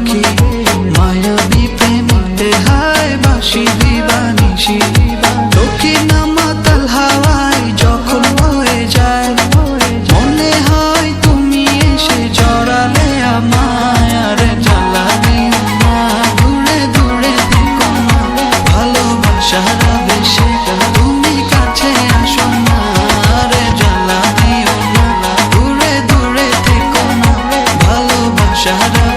পাখি মায়াবী প্রেমে হায় বাসি দিবানিশি দক্ষিণ মাতাল হাওয়ায় যখন বয়ে যায় মনে হয় তুমি এসে জড়ালে আমায় আর জ্বালা দিও না দূরে দূরে থেকো না ভালোবাসার আবেশে তুমি কাছে আসো না আর জ্বালা দিও না দূরে দূরে থেকো না ভালোবাসার